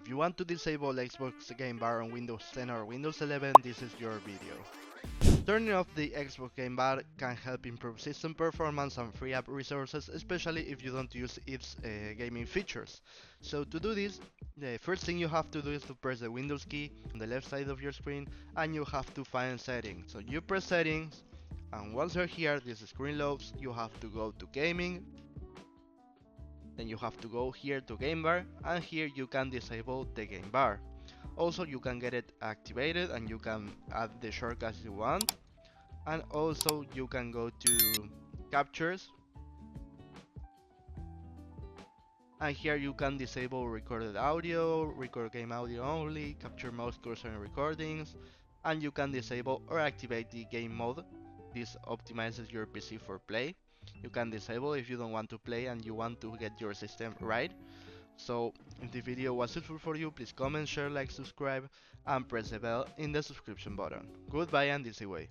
If you want to disable Xbox Game Bar on Windows 10 or Windows 11, this is your video. Turning off the Xbox Game Bar can help improve system performance and free up resources, especially if you don't use its gaming features. So to do this, the first thing you have to do is to press the Windows key on the left side of your screen, and you have to find settings. So you press settings, and once you're here, this screen loads, you have to go to gaming, then you have to go here to game bar, and here you can disable the game bar. Also, you can get it activated and you can add the shortcuts you want, and also you can go to captures, and here you can disable recorded audio, record game audio only, capture mouse cursor in recordings, and you can disable or activate the game mode. This optimizes your PC for play. You can disable if you don't want to play and you want to get your system right. So if the video was useful for you, please comment, share, like, subscribe, and press the bell in the subscription button. Goodbye and easy way.